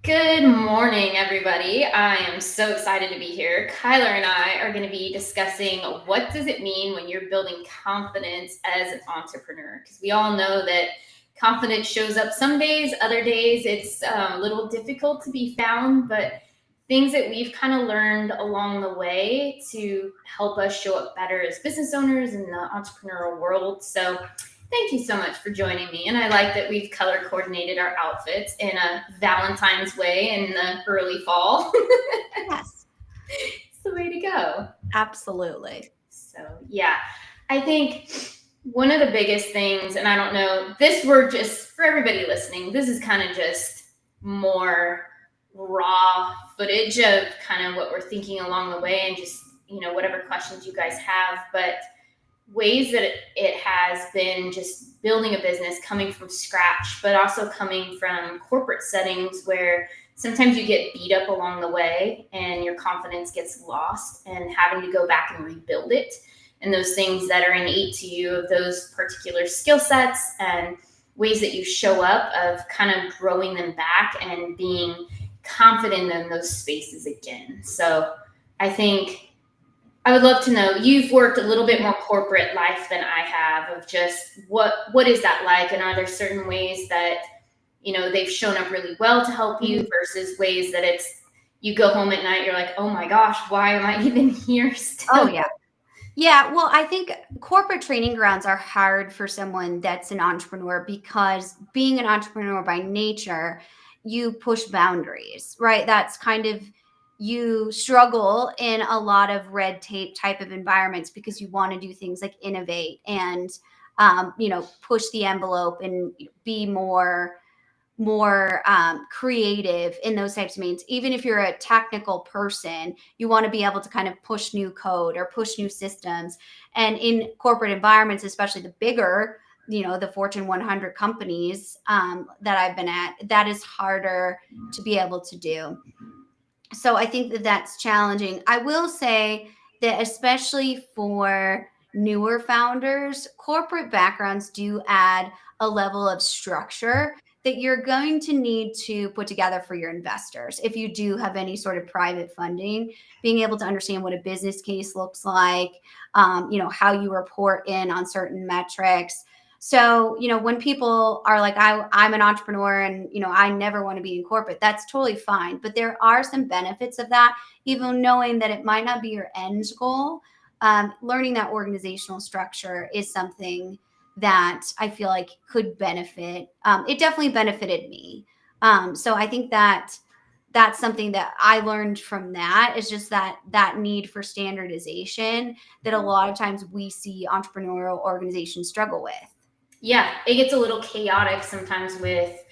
Good morning, everybody. I am so excited to be here. Kyler and I are going to be discussing what does it mean when you're building confidence as an entrepreneur? Because we all know that confidence shows up some days, other days it's a little difficult to be found, but things that we've kind of learned along the way to help us show up better as business owners in the entrepreneurial world. So thank you so much for joining me. And I like that we've color coordinated our outfits in a Valentine's way in the early fall. Yes, It's the way to go. absolutely. So, yeah, I think one of the biggest things, and I don't know, this word just for everybody listening, this is kind of just more raw footage of kind of what we're thinking along the way and just, whatever questions you guys have. But ways that it has been just building a business coming from scratch, but also coming from corporate settings where sometimes you get beat up along the way and your confidence gets lost and having to go back and rebuild it. And those things that are innate to you of those particular skill sets and ways that you show up of kind of growing them back and being confident in those spaces again. So I think I would love to know. You've worked a little bit more corporate life than I have. Of just what is that like, and are there certain ways that they've shown up really well to help you Mhm. versus ways that it's you go home at night, you're like, oh my gosh, why am I even here Oh, still? yeah. Yeah, well, I think corporate training grounds are hard for someone that's an entrepreneur because being an entrepreneur by nature, you push boundaries, right? That's kind of you struggle in a lot of red tape type of environments because you want to do things like innovate and push the envelope and be more creative in those types of means. Even if you're a technical person, you want to be able to kind of push new code or push new systems. And in corporate environments, especially the bigger, the Fortune 100 companies that I've been at, that is harder to be able to do. So I think that that's challenging. I will say that especially for newer founders, corporate backgrounds do add a level of structure that you're going to need to put together for your investors. If you do have any sort of private funding, being able to understand what a business case looks like, how you report in on certain metrics. So, when people are like, I'm an entrepreneur and, I never want to be in corporate, that's totally fine. But there are some benefits of that, even knowing that it might not be your end goal. Learning that organizational structure is something that I feel like could benefit. It definitely benefited me. So I think that that's something that I learned from that is just that need for standardization that a lot of times we see entrepreneurial organizations struggle with. Yeah, it gets a little chaotic sometimes with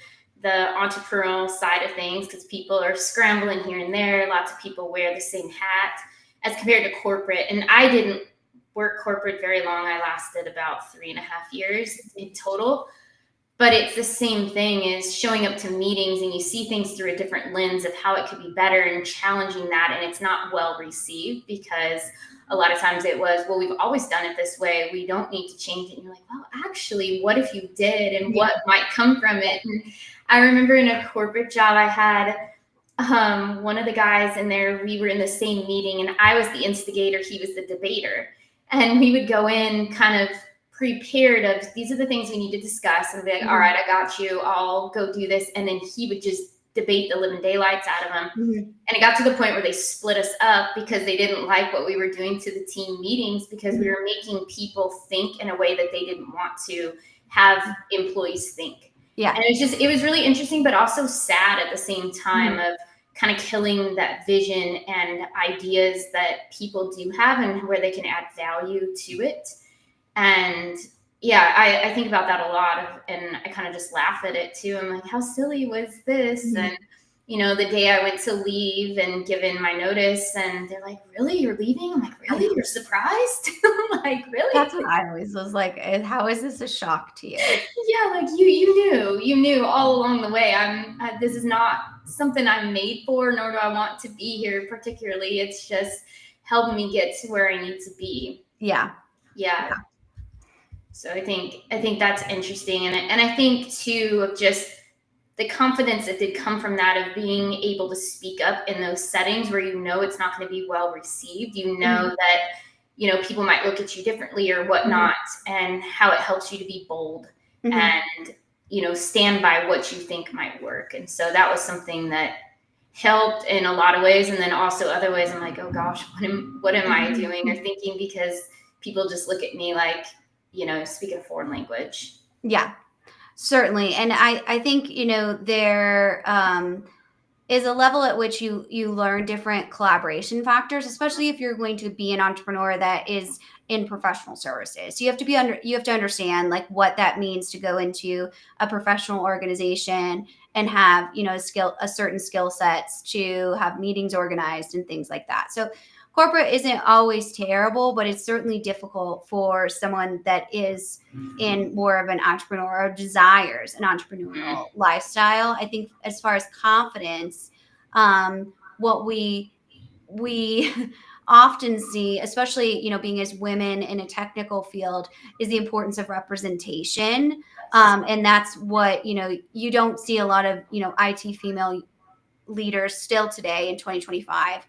the entrepreneurial side of things because people are scrambling here and there. Lots of people wear the same hat as compared to corporate. And I didn't work corporate very long. I lasted about 3.5 years in total. But it's the same thing as showing up to meetings and you see things through a different lens of how it could be better and challenging that. And it's not well received because a lot of times it was, well, we've always done it this way. We don't need to change it. And you're like, well, actually, what if you did and Yeah. what might come from it? And I remember in a corporate job I had one of the guys in there, we were in the same meeting and I was the instigator, he was the debater. And we would go in kind of prepared of these are the things we need to discuss and be like, all Mhm. right, I got you, I'll go do this. And then he would just debate the living daylights out of him. Mhm. And it got to the point where they split us up because they didn't like what we were doing to the team meetings because we Mhm. were making people think in a way that they didn't want to have employees think. Yeah. And it was really interesting, but also sad at the same time Mhm. of kind of killing that vision and ideas that people do have and where they can add value to it. And yeah, I think about that a lot and I kind of just laugh at it too. I'm like, how silly was this? And Mhm. the day I went to leave and give in my notice, and they're like, really, you're leaving? I'm like, I really, know. you're surprised? I'm like, really? That's what I always was like, how is this a shock to you? Yeah, like you knew all along the way. This is not something I'm made for, nor do I want to be here particularly. It's just helping me get to where I need to be. Yeah. Yeah. So I think that's interesting, and I think too of just the confidence that did come from that, of being able to speak up in those settings where you know it's not going to be well received, you know that, you know, people might look at you differently or whatnot, and how it helps you to be bold and, you know, stand by what you think might work. And so that was something that helped in a lot of ways. And then also other ways I'm like, oh gosh, what am I doing or thinking? Because people just look at me like, you know, speaking a foreign language. Yeah, certainly. And I think, you know, there is a level at which you learn different collaboration factors, especially if you're going to be an entrepreneur that is in professional services. So you have to understand like what that means to go into a professional organization and have, you know, a certain skill sets to have meetings organized and things like that. So corporate isn't always terrible, but it's certainly difficult for someone that is in more of an entrepreneur or desires an entrepreneurial lifestyle. I think as far as confidence, what we often see, especially, you know, being as women in a technical field, is the importance of representation. And that's what, you know, you don't see a lot of, you know, IT female leaders still today in 2025.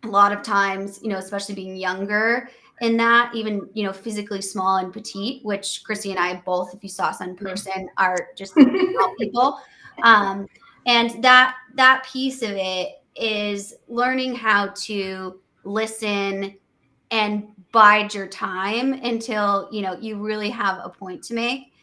A lot of times, you know, especially being younger in that, even, you know, physically small and petite, which Chrissy and I both, if you saw us in person, are just small people. And that piece of it is learning how to listen and bide your time until, you know, you really have a point to make.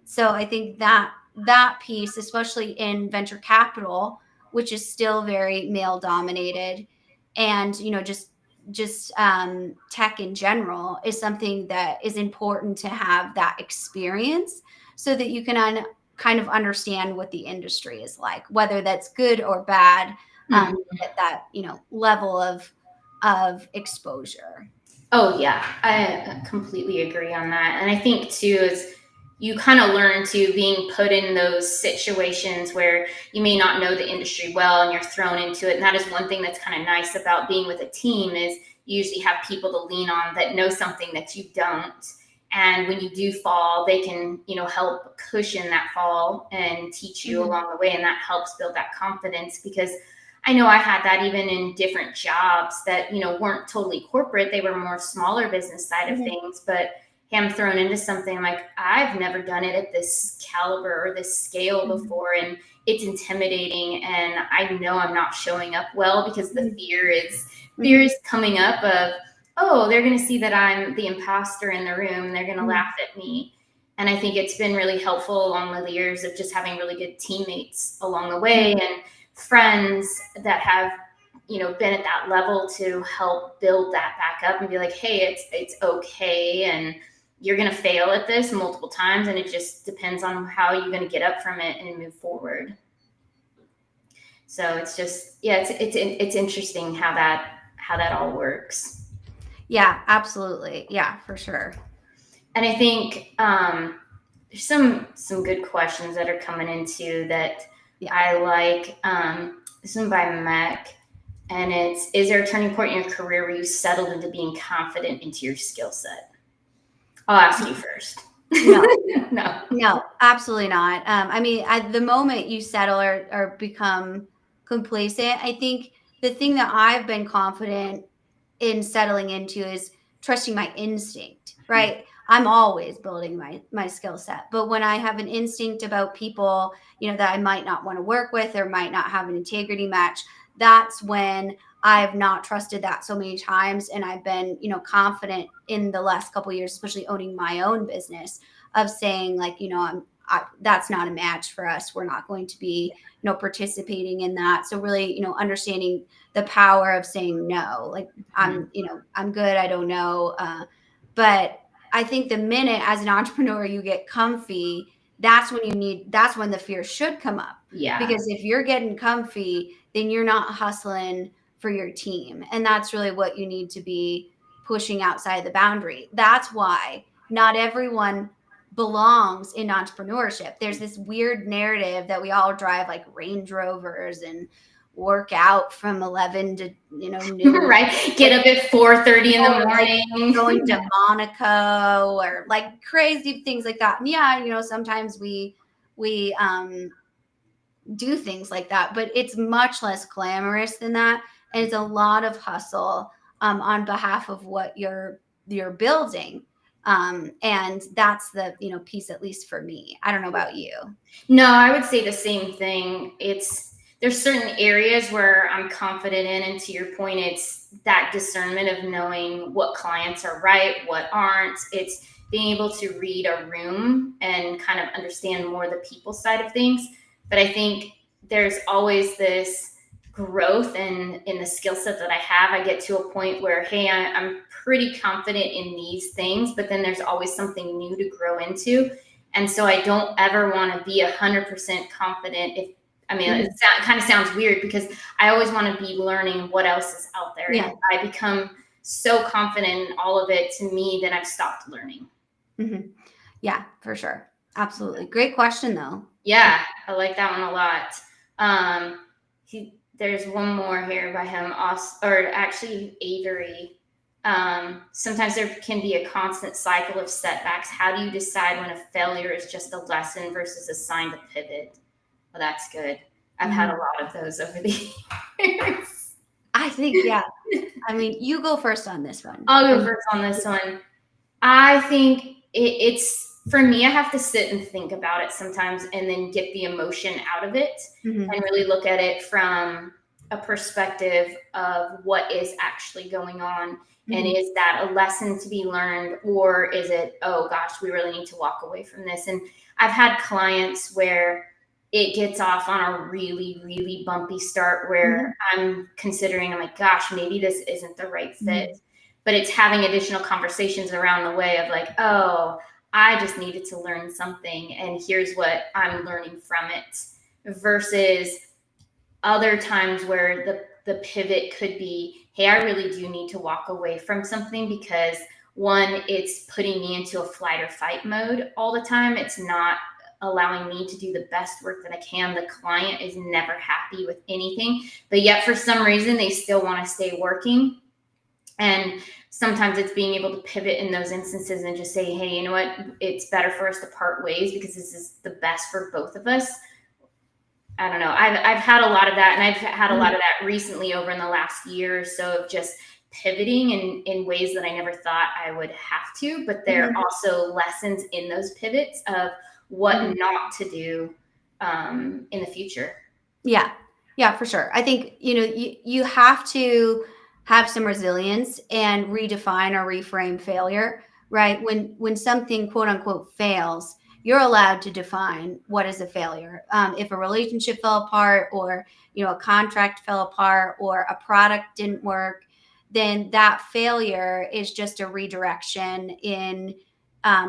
So I think that piece, especially in venture capital, which is still very male dominated, and, you know, just tech in general, is something that is important to have that experience so that you can kind of understand what the industry is like, whether that's good or bad, at that, you know, level of exposure. Oh yeah, I completely agree on that. And I think too is you kind of learn to being put in those situations where you may not know the industry well and you're thrown into it. And that is one thing that's kind of nice about being with a team, is you usually have people to lean on that know something that you don't. And when you do fall, they can, you know, help cushion that fall and teach you along the way. And that helps build that confidence, because I know I had that even in different jobs that, you know, weren't totally corporate. They were more smaller business side of things, but hey, I'm thrown into something like, I've never done it at this caliber or this scale before. And it's intimidating. And I know I'm not showing up well because the fear is coming up of, oh, they're going to see that I'm the imposter in the room. They're going to laugh at me. And I think it's been really helpful along the years of just having really good teammates along the way, and friends that have, you know, been at that level to help build that back up and be like, hey, it's okay. And you're going to fail at this multiple times. And it just depends on how you're going to get up from it and move forward. So it's just, yeah, it's interesting how that all works. Yeah, absolutely. Yeah, for sure. And I think there's some good questions that are coming into that I like. This one by Mac, and it's, is there a turning point in your career where you settled into being confident into your skill set? I'll ask you first. No, absolutely not. I mean, at the moment you settle or become complacent, I think the thing that I've been confident in settling into is trusting my instinct, right? I'm always building my skill set. But when I have an instinct about people, you know, that I might not want to work with or might not have an integrity match, that's when I've not trusted that so many times. And I've been, you know, confident in the last couple of years, especially owning my own business, of saying like, you know, that's not a match for us. We're not going to be, you know, participating in that. So really, you know, understanding the power of saying no, like I'm good. I don't know. But I think the minute as an entrepreneur you get comfy, that's when the fear should come up. Yeah. Because if you're getting comfy, then you're not hustling for your team. And that's really what you need to be pushing outside the boundary. That's why not everyone belongs in entrepreneurship. There's this weird narrative that we all drive like Range Rovers and work out from 11 to, you know, noon. Right. Get up at 4:30 in the morning. Like going to Monaco or like crazy things like that. And yeah, you know, sometimes we we do things like that, but it's much less glamorous than that, and it's a lot of hustle on behalf of what you're building. And that's the piece, at least for me. I don't know about you. No, I would say the same thing. There's certain areas where I'm confident in, and to your point, it's that discernment of knowing what clients are right, what aren't. It's being able to read a room and kind of understand more the people side of things. But I think there's always this growth in the skill set that I have. I get to a point where, hey, I'm pretty confident in these things, but then there's always something new to grow into. And so I don't ever want to be 100% confident. It kind of sounds weird because I always want to be learning what else is out there. Yeah. And if I become so confident in all of it, to me, then I've stopped learning. Mm-hmm. Yeah, for sure. Absolutely. Great question, though. Yeah, I like that one a lot. There's one more here by him, or actually Avery. Sometimes there can be a constant cycle of setbacks. How do you decide when a failure is just a lesson versus a sign to pivot? Well, that's good. I've had a lot of those over the years. I think, yeah. I mean, you go first on this one. I'll go first on this one. I think it's for me, I have to sit and think about it sometimes and then get the emotion out of it and really look at it from a perspective of what is actually going on. And is that a lesson to be learned, or is it, oh gosh, we really need to walk away from this? And I've had clients where it gets off on a really, really bumpy start where I'm like, gosh, maybe this isn't the right fit. But it's having additional conversations around the way of like, oh, I just needed to learn something, and here's what I'm learning from it, versus other times where the pivot could be, hey, I really do need to walk away from something because one, it's putting me into a flight or fight mode all the time. It's not allowing me to do the best work that I can. The client is never happy with anything, but yet for some reason they still want to stay working. And sometimes it's being able to pivot in those instances and just say, hey, you know what? It's better for us to part ways because this is the best for both of us. I don't know. I've had a lot of that, and I've had a lot of that recently over in the last year or so of just pivoting in ways that I never thought I would have to. But there are also lessons in those pivots of what not to do in the future. Yeah, for sure. I think, you have to have some resilience and redefine or reframe failure, right? When something quote unquote fails, you're allowed to define what is a failure. If a relationship fell apart, or, a contract fell apart, or a product didn't work, then that failure is just a redirection in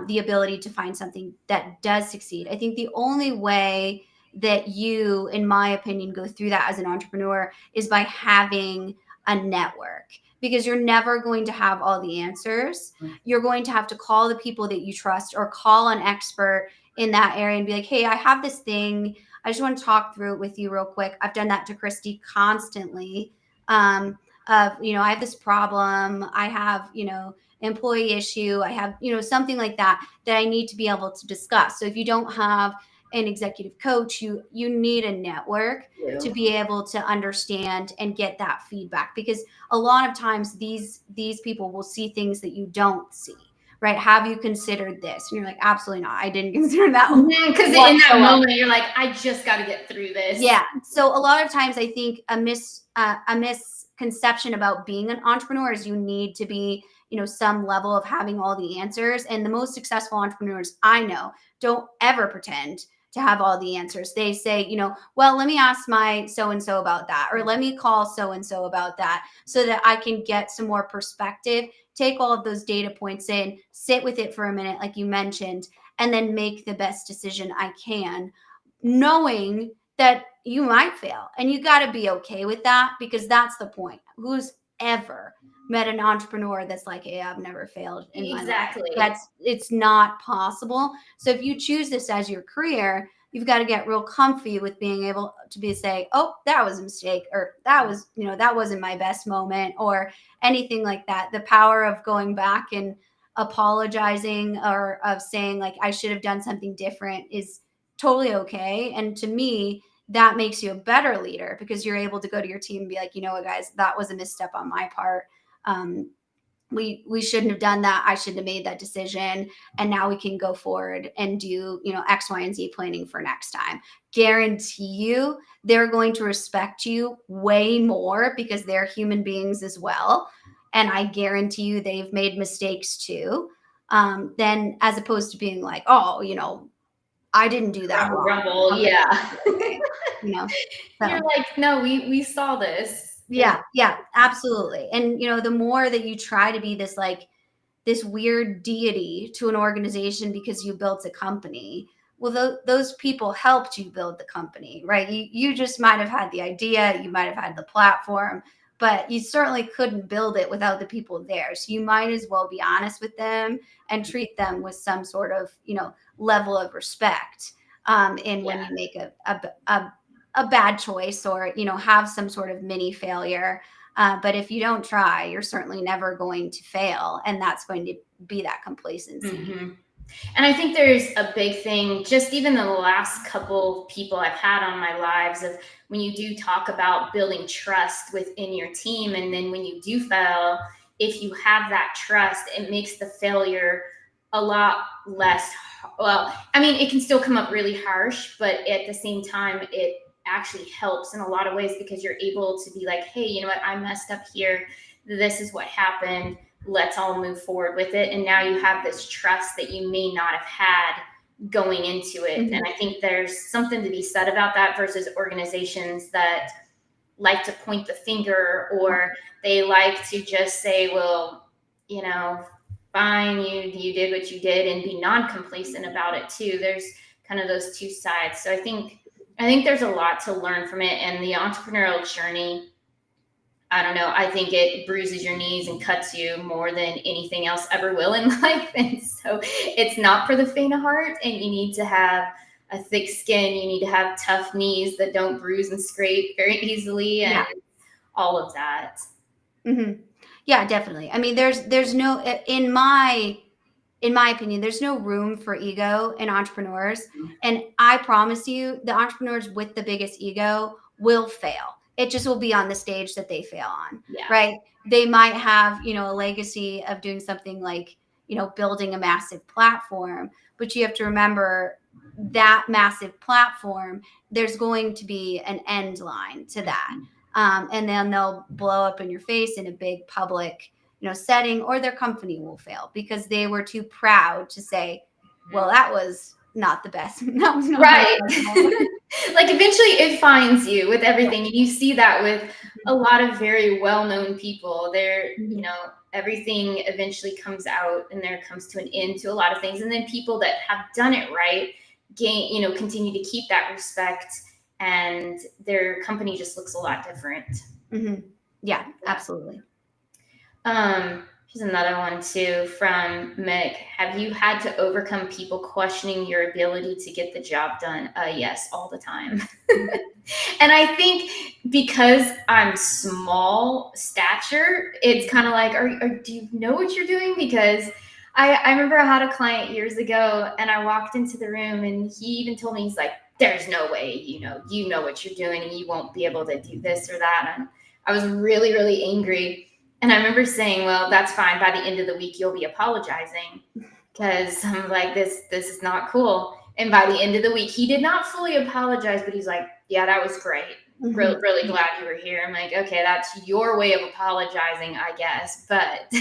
the ability to find something that does succeed. I think the only way that you, in my opinion, go through that as an entrepreneur is by having a network, because you're never going to have all the answers. You're going to have to call the people that you trust, or call an expert in that area and be like, hey, I have this thing. I just want to talk through it with you real quick. I've done that to Christy constantly. I have this problem. I have, employee issue. I have, something like that I need to be able to discuss. So if you don't have an executive coach, you need a network to be able to understand and get that feedback, because a lot of times these people will see things that you don't see, right? Have you considered this? And you're like, absolutely not. I didn't consider that. Because in that moment, you're like, I just got to get through this. Yeah. So a lot of times I think a misconception about being an entrepreneur is you need to be, some level of having all the answers. And the most successful entrepreneurs I know don't ever pretend to have all the answers. They say, well, let me ask my so-and-so about that, or let me call so-and-so about that, so that I can get some more perspective, take all of those data points in, sit with it for a minute, like you mentioned, and then make the best decision I can, knowing that you might fail. And you got to be okay with that, because that's the point. Who's ever met an entrepreneur that's like, hey, I've never failed in my life? It's not possible. So if you choose this as your career, you've got to get real comfy with being able to say, oh, that was a mistake, or that was, that wasn't my best moment, or anything like that. The power of going back and apologizing, or of saying like, I should have done something different, is totally okay. And to me, that makes you a better leader because you're able to go to your team and be like, you know what, guys, that was a misstep on my part. We shouldn't have done that. I shouldn't have made that decision. And now we can go forward and do, X, Y, and Z planning for next time. Guarantee you they're going to respect you way more because they're human beings as well. And I guarantee you they've made mistakes too. Then as opposed to being like, oh, I didn't do that Grumble, wrong. grumble, yeah. Okay. So. You're like, no, we saw this. Yeah, absolutely. And the more that you try to be this weird deity to an organization because you built a company, well, those people helped you build the company, right? You just might have had the idea, you might have had the platform, but you certainly couldn't build it without the people there. So you might as well be honest with them and treat them with some sort of level of respect. And when you make a bad choice or have some sort of mini failure, but if you don't try, you're certainly never going to fail, and that's going to be that complacency. Mm-hmm. And I think there's a big thing, just even the last couple people I've had on my lives, of when you do talk about building trust within your team, and then when you do fail, if you have that trust, it makes the failure a lot less. Well, I mean, it can still come up really harsh, but at the same time, it actually helps in a lot of ways because you're able to be like, hey, you know what, I messed up here. This is what happened. Let's all move forward with it. And now you have this trust that you may not have had going into it. Mm-hmm. And I think there's something to be said about that versus organizations that like to point the finger, or they like to just say, well, fine, you did what you did, and be non-complacent about it too. There's kind of those two sides. So I think there's a lot to learn from it. And the entrepreneurial journey, I don't know, I think it bruises your knees and cuts you more than anything else ever will in life. And so it's not for the faint of heart, and you need to have a thick skin. You need to have tough knees that don't bruise and scrape very easily, and all of that. Mm-hmm. Yeah, definitely. I mean, there's no, in my opinion, there's no room for ego in entrepreneurs. And I promise you, the entrepreneurs with the biggest ego will fail. It just will be on the stage that they fail on, right? They might have, a legacy of doing something like, building a massive platform, but you have to remember that massive platform, there's going to be an end line to that. And then they'll blow up in your face in a big public setting, or their company will fail because they were too proud to say, well, that was not the best. That was not right. Like eventually it finds you with everything. And you see that with a lot of very well-known people. They're, everything eventually comes out, and there comes to an end to a lot of things. And then people that have done it right continue to keep that respect, and their company just looks a lot different. Mm-hmm. Yeah, absolutely. Here's another one too from Mick. Have you had to overcome people questioning your ability to get the job done? Yes, all the time. And I think because I'm small stature, it's kind of like, do you know what you're doing? Because I remember I had a client years ago, and I walked into the room, and he even told me, he's like, there's no way, you know what you're doing, and you won't be able to do this or that. And I was really, really angry. And I remember saying, well, that's fine. By the end of the week, you'll be apologizing, because I'm like, this is not cool. And by the end of the week, he did not fully apologize, but he's like, yeah, that was great. Mm-hmm. Really, really glad you were here. I'm like, okay, that's your way of apologizing, I guess. But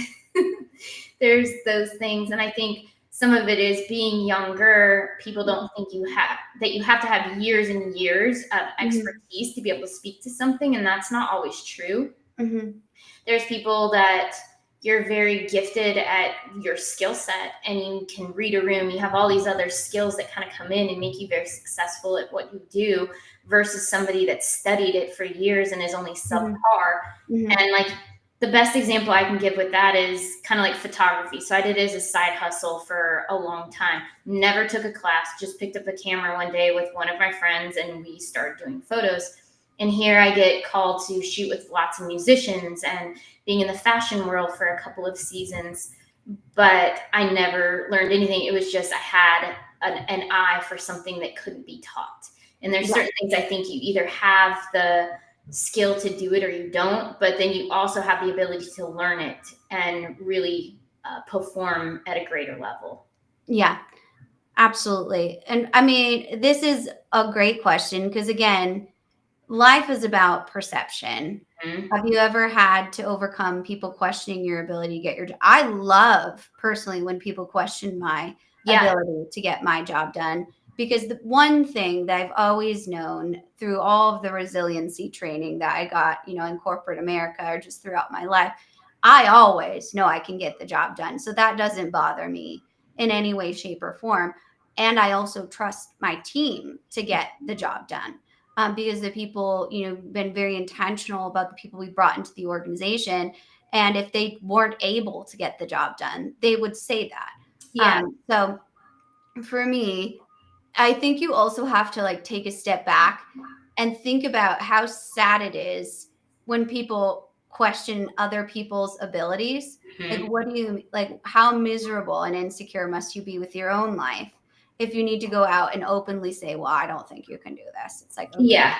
there's those things. And I think some of it is being younger. People don't think you have to have years and years of expertise to be able to speak to something. And that's not always true. Mm-hmm. There's people that you're very gifted at your skill set, and you can read a room. You have all these other skills that kind of come in and make you very successful at what you do, versus somebody that studied it for years and is only subpar. Mm-hmm. And like the best example I can give with that is kind of like photography. So I did it as a side hustle for a long time. Never took a class, just picked up a camera one day with one of my friends, and we started doing photos. And here I get called to shoot with lots of musicians and being in the fashion world for a couple of seasons. But I never learned anything. It was just I had an eye for something that couldn't be taught. And there's certain things I think you either have the skill to do it or you don't, but then you also have the ability to learn it and really perform at a greater level. Yeah, absolutely. And I mean, this is a great question because, again, life is about perception. Mm-hmm. Have you ever had to overcome people questioning your ability to get your job? I love personally when people question my ability to get my job done, because the one thing that I've always known through all of the resiliency training that I got, in corporate America or just throughout my life, I always know I can get the job done. So that doesn't bother me in any way, shape, or form. And I also trust my team to get the job done. Because the people, been very intentional about the people we brought into the organization. And if they weren't able to get the job done, they would say that. So for me, I think you also have to take a step back and think about how sad it is when people question other people's abilities. Mm-hmm. What do you how miserable and insecure must you be with your own life if you need to go out and openly say, well, I don't think you can do this. It's like, okay. Yeah.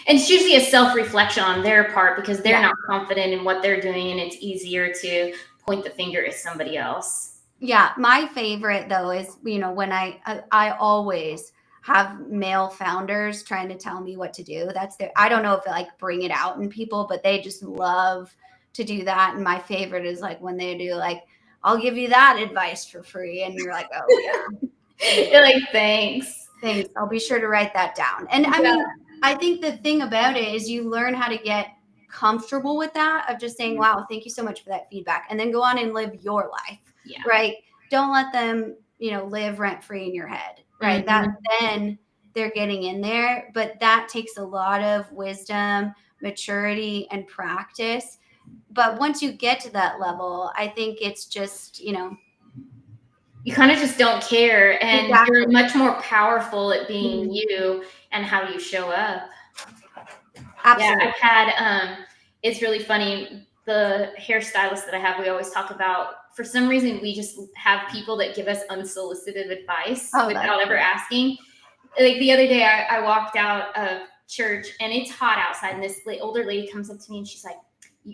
And it's usually a self-reflection on their part because they're not confident in what they're doing, and it's easier to point the finger at somebody else. Yeah. My favorite though is, when I always have male founders trying to tell me what to do. I don't know if they bring it out in people, but they just love to do that. And my favorite is when they do I'll give you that advice for free. And you're like, oh yeah. You're like, thanks. I'll be sure to write that down. And I mean, I think the thing about it is you learn how to get comfortable with that, of just saying, wow, thank you so much for that feedback. And then go on and live your life, right? Don't let them, live rent free in your head, right? Mm-hmm. Then they're getting in there, but that takes a lot of wisdom, maturity, and practice. But once you get to that level, I think it's just, you kind of just don't care, and you're much more powerful at being you and how you show up. Absolutely. Yeah, I've had it's really funny, the hairstylist that I have, we always talk about, for some reason we just have people that give us unsolicited advice without ever asking. Like the other day I walked out of church and it's hot outside, and this older lady comes up to me and she's like,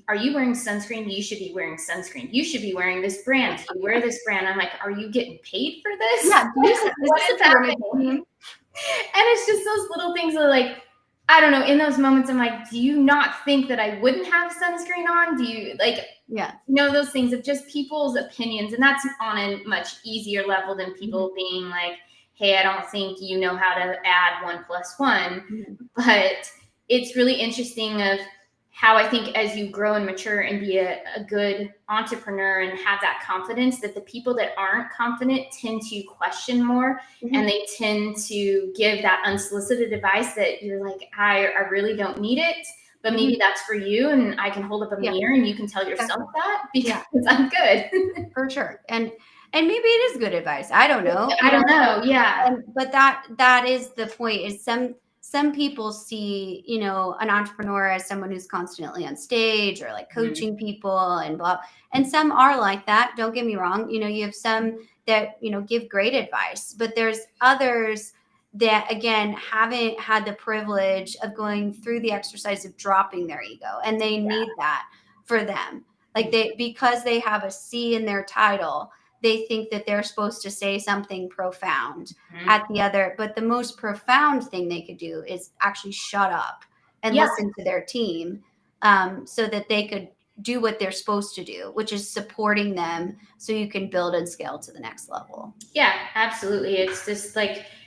are you wearing sunscreen? You should be wearing sunscreen. You should be wearing this brand. You wear this brand. I'm like, are you getting paid for this? Yeah. What is happening? And it's just those little things that I don't know, in those moments, I'm like, do you not think that I wouldn't have sunscreen on? Do you those things of just people's opinions? And that's on a much easier level than people being like, hey, I don't think you know how to add 1 + 1. But it's really interesting of how I think as you grow and mature and be a good entrepreneur and have that confidence, that the people that aren't confident tend to question more, and they tend to give that unsolicited advice that you're like, I really don't need it, but maybe that's for you, and I can hold up a mirror and you can tell yourself that because I'm good. For sure. And maybe it is good advice. I don't know. I don't know. Yeah. But that is the point, is some people see, an entrepreneur as someone who's constantly on stage or coaching people and blah. And some are like that. Don't get me wrong. You have some that, give great advice, but there's others that, again, haven't had the privilege of going through the exercise of dropping their ego. And they need that for them. Because they have a C in their title, they think that they're supposed to say something profound at the other. But the most profound thing they could do is actually shut up and listen to their team, so that they could do what they're supposed to do, which is supporting them so you can build and scale to the next level. Yeah, absolutely. It's just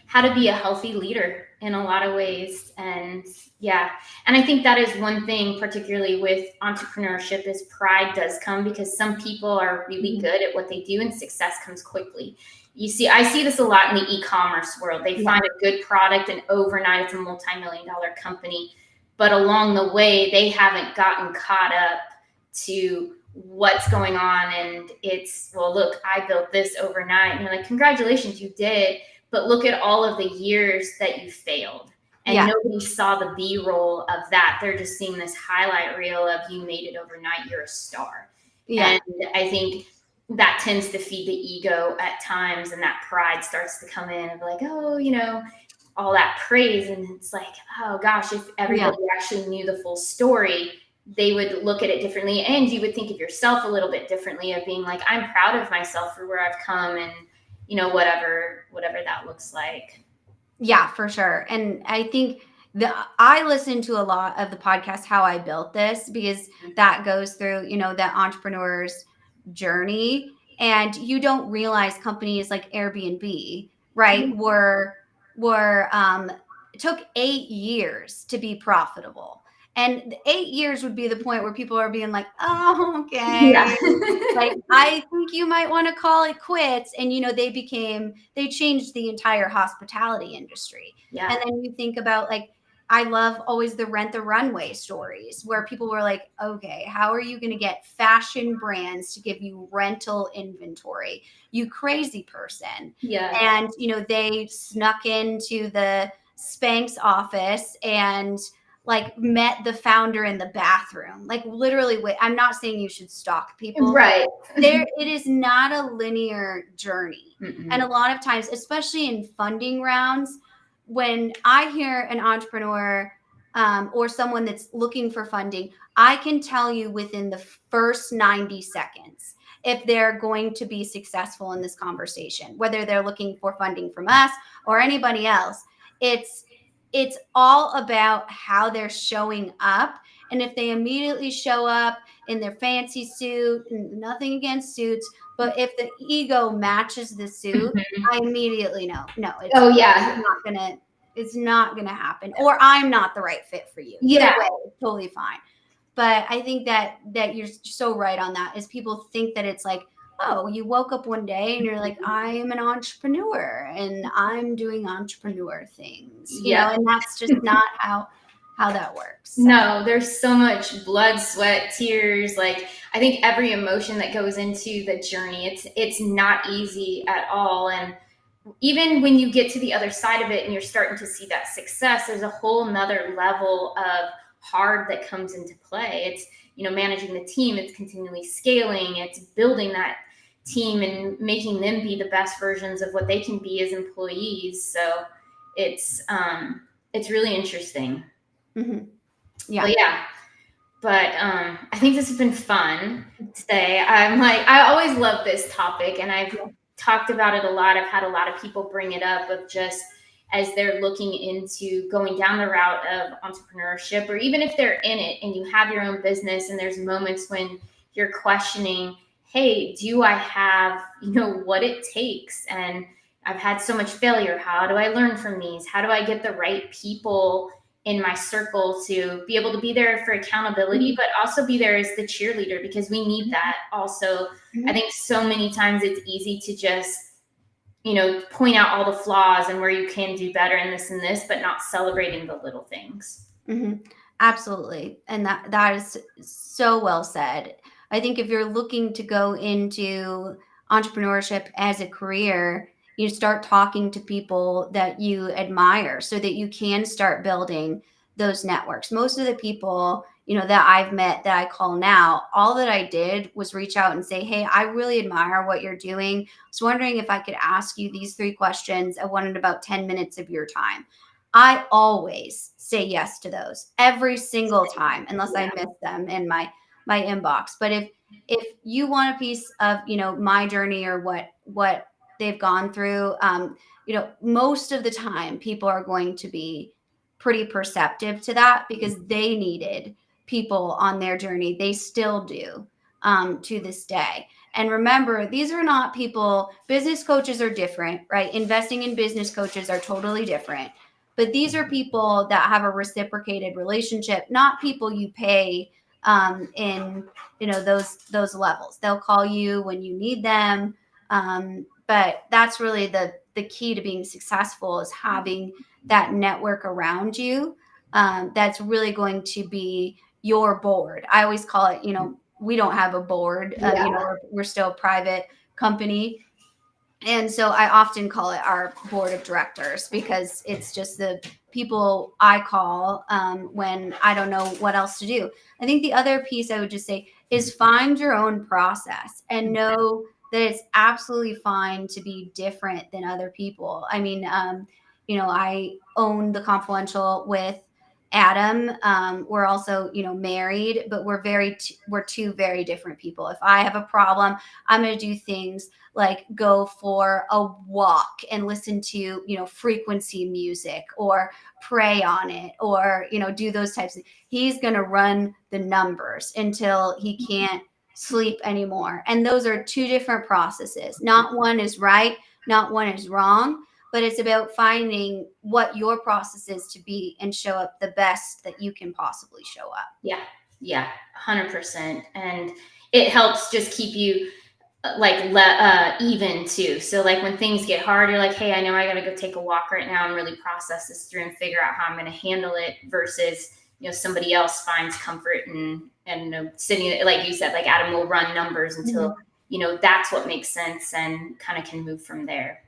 how to be a healthy leader in a lot of ways. And and I think that is one thing, particularly with entrepreneurship, is pride does come because some people are really good at what they do and success comes quickly. I see this a lot in the e-commerce world. They find a good product and overnight it's a multi-million-dollar company, but along the way they haven't gotten caught up to what's going on, and it's, well, look, I built this overnight, and you're like, congratulations, you did, but look at all of the years that you failed, and nobody saw the B-roll of that. They're just seeing this highlight reel of you made it overnight, you're a star. And I think that tends to feed the ego at times, and that pride starts to come in of like, oh, all that praise. And it's like, oh gosh, if Yeah. everybody actually knew the full story, they would look at it differently. And you would think of yourself a little bit differently of being like, I'm proud of myself for where I've come, and whatever that looks like. Yeah, for sure. And I think I listen to a lot of the podcast How I Built This, because that goes through, the entrepreneur's journey. And you don't realize companies like Airbnb, right, were it took 8 years to be profitable. And the 8 years would be the point where people are being like, oh, Yeah. okay. Like, I think you might want to call it quits. And, they changed the entire hospitality industry. Yeah. And then you think about, like, I love always the Rent the Runway stories where people were like, okay, how are you going to get fashion brands to give you rental inventory? You crazy person. Yeah. And, they snuck into the Spanx office and like met the founder in the bathroom. Like, literally, wait, I'm not saying you should stalk people. Right. It is not a linear journey. Mm-mm. And a lot of times, especially in funding rounds, when I hear an entrepreneur or someone that's looking for funding, I can tell you within the first 90 seconds if they're going to be successful in this conversation, whether they're looking for funding from us or anybody else. It's all about how they're showing up. And if they immediately show up in their fancy suit, nothing against suits, but if the ego matches the suit, I immediately know, no, it's not gonna happen, or I'm not the right fit for you. Yeah. Either way, it's totally fine. But I think that you're so right on that, is people think that it's like, oh, you woke up one day and you're like, I am an entrepreneur and I'm doing entrepreneur things, and that's just not how that works. So. No, there's so much blood, sweat, tears. Like, I think every emotion that goes into the journey, it's not easy at all. And even when you get to the other side of it and you're starting to see that success, there's a whole nother level of hard that comes into play. It's, managing the team, it's continually scaling, it's building that team and making them be the best versions of what they can be as employees. So it's really interesting. Mm-hmm. Yeah. But I think this has been fun today. I always love this topic, and I've talked about it a lot. I've had a lot of people bring it up of just as they're looking into going down the route of entrepreneurship, or even if they're in it and you have your own business and there's moments when you're questioning, hey, do I have, what it takes? And I've had so much failure. How do I learn from these? How do I get the right people in my circle to be able to be there for accountability, but also be there as the cheerleader, because we need that also. I think so many times it's easy to just, point out all the flaws and where you can do better in this and this, but not celebrating the little things. Mm-hmm. Absolutely. And that is so well said. I think if you're looking to go into entrepreneurship as a career, you start talking to people that you admire so that you can start building those networks. Most of the people, that I've met that I call now, all that I did was reach out and say, hey, I really admire what you're doing. I was wondering if I could ask you these 3 questions. I wanted about 10 minutes of your time. I always say yes to those every single time, unless I miss them in my inbox. But if you want a piece of, my journey or what they've gone through, most of the time people are going to be pretty perceptive to that, because they needed people on their journey. They still do to this day. And remember, these are not people, business coaches are different, right? Investing in business coaches are totally different. But these are people that have a reciprocated relationship, not people you pay in those levels. They'll call you when you need them. But that's really the key to being successful, is having that network around you that's really going to be your board. I always call it, we don't have a board, we're still a private company. And so I often call it our board of directors, because it's just the people I call when I don't know what else to do. I think the other piece I would just say is find your own process and know that it's absolutely fine to be different than other people. I mean, I own The Confluential with Adam. We're also, married, but we're two very different people. If I have a problem, I'm going to do things like go for a walk and listen to, frequency music, or pray on it, or, do those types of, he's going to run the numbers until he can't sleep anymore. And those are two different processes. Not one is right, not one is wrong, but it's about finding what your process is to be and show up the best that you can possibly show up. Yeah, 100%. And it helps just keep you even too. So like when things get hard, you're like, hey, I know I got to go take a walk right now and really process this through and figure out how I'm going to handle it, versus, somebody else finds comfort and sitting, like you said, like Adam will run numbers until, that's what makes sense, and kind of can move from there.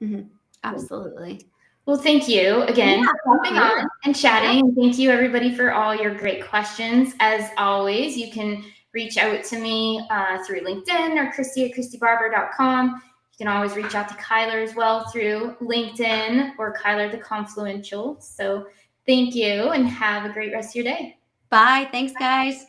Mm-hmm. Absolutely. Well, thank you again for coming on and chatting. Yeah. And thank you, everybody, for all your great questions. As always, you can reach out to me through LinkedIn or Christy@ChristyBarber.com. You can always reach out to Kyler as well through LinkedIn or Kyler the Confluential. So thank you, and have a great rest of your day. Bye. Thanks, guys.